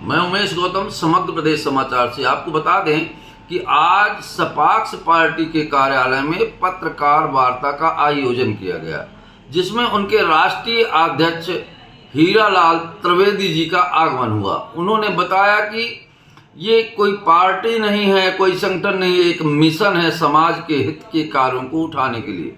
मैं उमेश गौतम, समग्र प्रदेश समाचार से। आपको बता दें कि आज सपाक्स पार्टी के कार्यालय में पत्रकार वार्ता का आयोजन किया गया, जिसमें उनके राष्ट्रीय अध्यक्ष हीरालाल त्रिवेदी जी का आगमन हुआ। उन्होंने बताया कि ये कोई पार्टी नहीं है, कोई संगठन नहीं है, एक मिशन है समाज के हित के कार्यों को उठाने के लिए।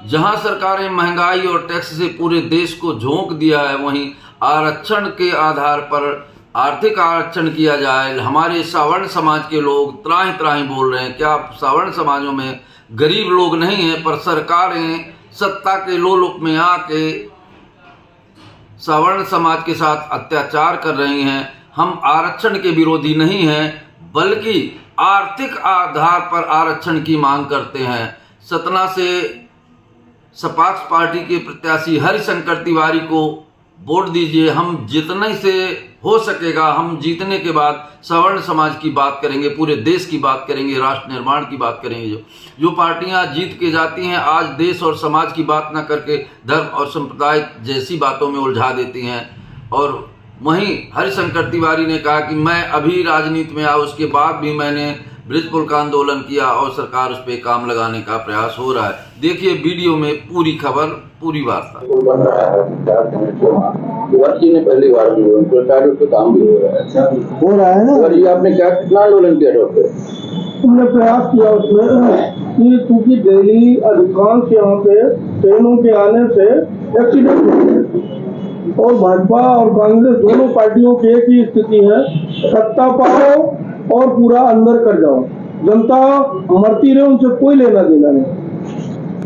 जहां सरकार ने महंगाई और टैक्स से पूरे देश को झोंक दिया है, वहीं आरक्षण के आधार पर आर्थिक आरक्षण किया जाए। हमारे सवर्ण समाज के लोग त्राही त्राही बोल रहे हैं, क्या सवर्ण समाजों में गरीब लोग नहीं हैं? पर सरकारें सत्ता के लोलुप में आके सवर्ण समाज के साथ अत्याचार कर रही हैं। हम आरक्षण के विरोधी नहीं हैं, बल्कि आर्थिक आधार पर आरक्षण की मांग करते हैं। सतना से सपाक्स पार्टी के प्रत्याशी हरिशंकर तिवारी को वोट दीजिए। हम जितने से हो सकेगा हम जीतने के बाद सवर्ण समाज की बात करेंगे, पूरे देश की बात करेंगे, राष्ट्र निर्माण की बात करेंगे। जो पार्टियां जीत के जाती हैं, आज देश और समाज की बात ना करके धर्म और संप्रदाय जैसी बातों में उलझा देती हैं। और वहीं हरिशंकर तिवारी ने कहा कि मैं अभी राजनीति में आया, उसके बाद भी मैंने ब्रिज पुल का आंदोलन किया और सरकार उस पर काम लगाने का प्रयास हो रहा है। देखिए वीडियो में पूरी खबर, पूरी वार्ता। ने पहली बार पे काम भी हो रहा है ना। ये आपने क्या कितना आंदोलन किया? हमने प्रयास किया उसमें कि क्योंकि दिल्ली अधिकांश यहाँ पे ट्रेनों के आने से एक्सीडेंट होते हैं और भाजपा और कांग्रेस दोनों पार्टियों की एक ही स्थिति है, सत्ता पाओ और पूरा अंदर कर जाओ। जनता मरती रहे, उनसे कोई लेना देना नहीं।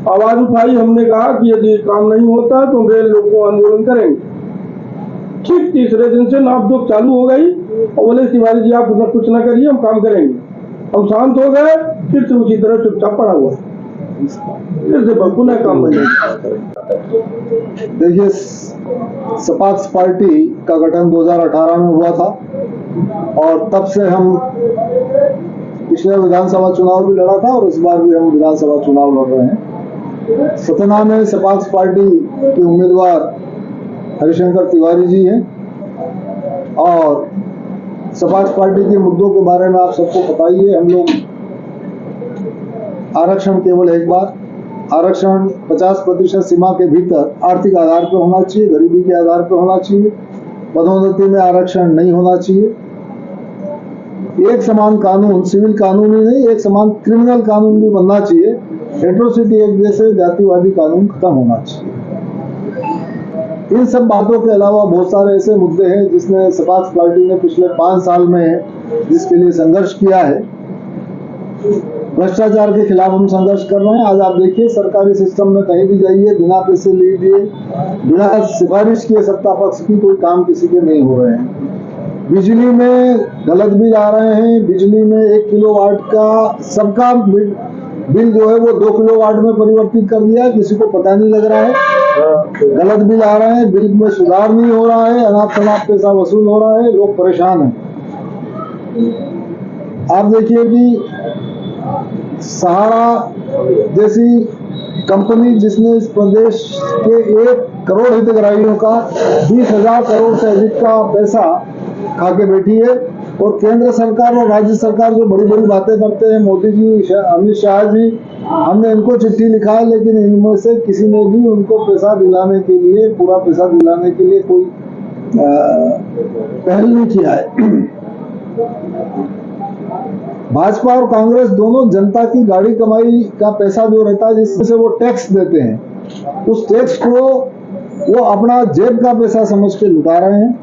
आवाज उठाई, हमने कहा कि यदि काम नहीं होता तो रेल लोगों आंदोलन करेंगे। ठीक तीसरे दिन से नापजोक चालू हो गई और बोले तिवारी जी आप कुछ ना करिए, हम काम करेंगे। हम शांत हो गए, फिर से उसी तरह चुपचाप पड़ा हुआ, फिर से पुनः काम बन गया। देखिए, सपाक्स पार्टी का गठन 2018 में हुआ था और तब से हम पिछले विधानसभा चुनाव भी लड़ा था और इस बार भी हम विधानसभा चुनाव लड़ रहे हैं। सतना में सपाक्स पार्टी के उम्मीदवार हरिशंकर तिवारी जी हैं और सपाक्स पार्टी के मुद्दों के बारे में आप सबको पता ही है। हम लोग आरक्षण केवल एक बार, आरक्षण 50% सीमा के भीतर आर्थिक आधार पर होना चाहिए, गरीबी के आधार पर होना चाहिए, पदोन्नति में आरक्षण नहीं होना चाहिए। एक समान कानून, सिविल कानून ही नहीं, एक समान क्रिमिनल कानून भी बनना चाहिए। एट्रोसिटी एक्ट जैसे जातिवादी कानून खत्म होना चाहिए। इन सब बातों के अलावा बहुत सारे ऐसे मुद्दे हैं जिसने सपाक्स पार्टी ने पिछले 5 साल में जिसके लिए संघर्ष किया है। भ्रष्टाचार के खिलाफ हम संघर्ष कर रहे हैं। आज आप देखिए, सरकारी सिस्टम में कहीं भी जाइए, बिना पैसे लिए, बिना सिफारिश किए सत्ता पक्ष की कोई काम किसी के नहीं हो रहे हैं। बिजली में गलत बिल आ रहे हैं। बिजली में 1 किलोवाट का सबका बिल जो है वो 2 किलोवाट में परिवर्तित कर दिया, किसी को पता नहीं लग रहा है। गलत बिल आ रहे हैं, बिल में सुधार नहीं हो रहा है, अनाप शनाप पैसा वसूल हो रहा है, लोग परेशान हैं। आप देखिए कि सहारा जैसी कंपनी जिसने इस प्रदेश के 1 करोड़ हितग्राहियों का 20,000 करोड़ से अधिक का पैसा खा के बैठी है, और केंद्र सरकार और राज्य सरकार जो बड़ी बड़ी बातें करते हैं, मोदी जी, अमित शाह जी, हमने इनको चिट्ठी लिखा है, लेकिन इनमें से किसी ने भी उनको पैसा दिलाने के लिए, पूरा पैसा दिलाने के लिए कोई पहल नहीं किया है। भाजपा और कांग्रेस दोनों जनता की गाड़ी कमाई का पैसा जो रहता है, जिससे वो टैक्स देते हैं, उस टैक्स को वो अपना जेब का पैसा समझ के लुटा रहे हैं।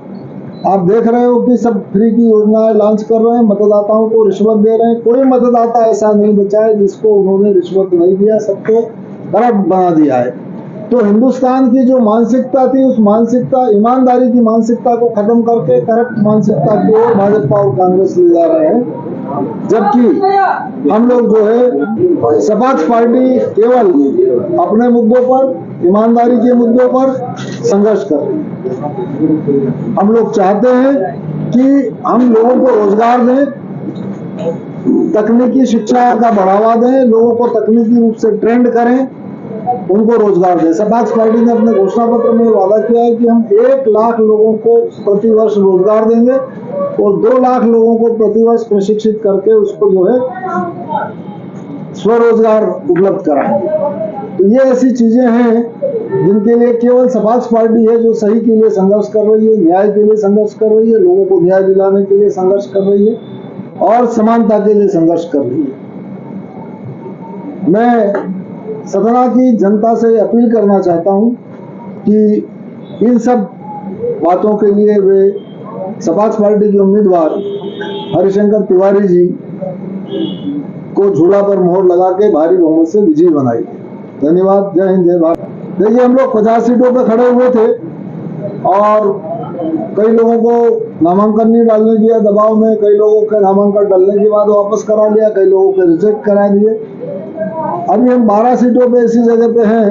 आप देख रहे हो कि सब फ्री की योजनाएं लॉन्च कर रहे हैं, मतदाताओं को रिश्वत दे रहे हैं। कोई मतदाता ऐसा नहीं बचा है जिसको उन्होंने रिश्वत नहीं दिया, सबको करप्ट बना दिया है। तो हिंदुस्तान की जो मानसिकता थी, उस मानसिकता, ईमानदारी की मानसिकता को खत्म करके करप्ट मानसिकता की ओर भाजपा और कांग्रेस ले जा रहे हैं। जबकि हम लोग जो है सपाक्स पार्टी केवल अपने मुद्दों पर, ईमानदारी के मुद्दों पर संघर्ष कर रहे हैं। हम लोग चाहते हैं कि हम लोगों को रोजगार दें, तकनीकी शिक्षा का बढ़ावा दें, लोगों को तकनीकी रूप से ट्रेंड करें, उनको रोजगार दें। सपाक्स पार्टी ने अपने घोषणा पत्र में वादा किया है कि हम 1 लाख लोगों को प्रतिवर्ष रोजगार देंगे और 2 लाख लोगों को प्रतिवर्ष प्रशिक्षित करके उसको जो है स्वरोजगार उपलब्ध कराएंगे। तो ये ऐसी चीजें हैं जिनके लिए केवल सपाक्स पार्टी है जो सही के लिए संघर्ष कर रही है, न्याय के लिए संघर्ष कर रही है, लोगों को न्याय दिलाने के लिए संघर्ष कर रही है और समानता के लिए संघर्ष कर रही है। मैं सतना की जनता से अपील करना चाहता हूं कि इन सब बातों के लिए वे सपाक्स पार्टी के उम्मीदवार हरिशंकर तिवारी जी को झूला पर मोहर लगा के भारी बहुमत से विजयी बनाई। धन्यवाद। जय हिंद, जय भारत। देखिए, हम लोग 50 सीटों पर खड़े हुए थे और कई लोगों को नामांकन नहीं डालने दिया दबाव में, कई लोगों के नामांकन डालने के बाद वापस करा लिया, कई लोगों के रिजेक्ट करा दिए। अभी हम 12 सीटों पे ऐसी जगह पे हैं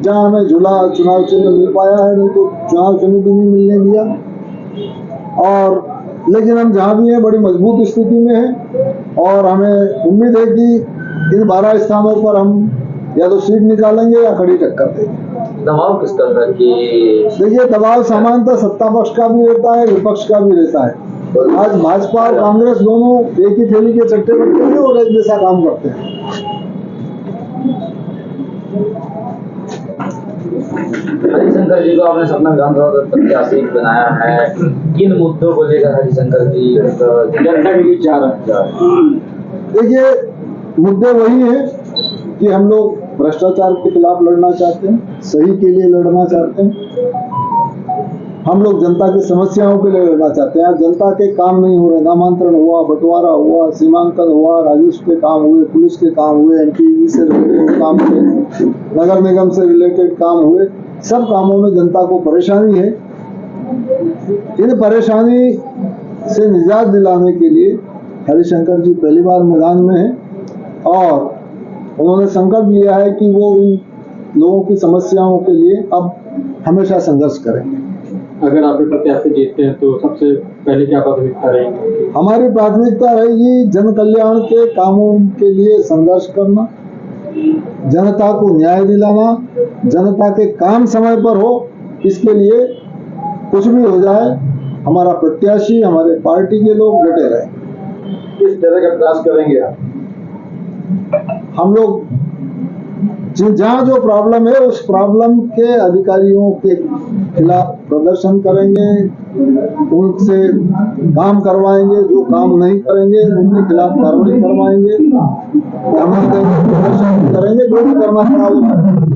जहां हमें चुनाव चिन्ह मिल पाया है, नहीं तो चुनाव चिन्ह भी नहीं मिलने दिया। और लेकिन हम जहां भी हैं बड़ी मजबूत स्थिति में हैं और हमें उम्मीद है कि इन 12 स्थानों पर हम या तो सीट निकालेंगे या खड़ी टक्कर देंगे। दबाव किस तरह की? देखिए, दबाव सामान्यतः सत्ता पक्ष का भी रहता है, विपक्ष का भी रहता है। आज भाजपा और कांग्रेस दोनों एक ही थैली के चट्टे बट्टे हैं और एक जैसा काम करते हैं। हरिशंकर जी को आपने सपना विधानसभा प्रत्याशी बनाया है, किन मुद्दों को लेकर हरिशंकर जी जनता के बीच जा रहे हैं? देखिए, मुद्दे वही हैं कि हम लोग भ्रष्टाचार के खिलाफ लड़ना चाहते हैं, सही के लिए लड़ना चाहते हैं, हम लोग जनता की समस्याओं के लिए लड़ना चाहते हैं। आज जनता के काम नहीं हो रहे, नामांतरण हुआ, बंटवारा हुआ, सीमांकन हुआ, राजस्व के काम हुए, पुलिस के काम हुए, एमपीवी से रिलेटेड काम हुए, नगर निगम से रिलेटेड काम हुए, सब कामों में जनता को परेशानी है। इन परेशानी से निजात दिलाने के लिए हरिशंकर जी पहली बार मैदान में हैं और उन्होंने संकल्प लिया है कि वो इन लोगों की समस्याओं के लिए अब हमेशा संघर्ष करेंगे। अगर आप प्रत्याशी जीतते हैं तो सबसे पहले क्या प्राथमिकता रहेगी? हमारी प्राथमिकता रहेगी जन कल्याण के कामों के लिए संघर्ष करना, जनता को न्याय दिलाना, जनता के काम समय पर हो, इसके लिए कुछ भी हो जाए हमारा प्रत्याशी, हमारे पार्टी के लोग डटे रहे। किस तरह का प्रयास करेंगे आप? हम लोग जहाँ जो प्रॉब्लम है उस प्रॉब्लम के अधिकारियों के खिलाफ प्रदर्शन करेंगे, उनसे काम करवाएंगे, जो काम नहीं करेंगे उनके खिलाफ कार्रवाई करवाएंगे, प्रदर्शन करेंगे, जो भी करना पड़ा वो करेंगे।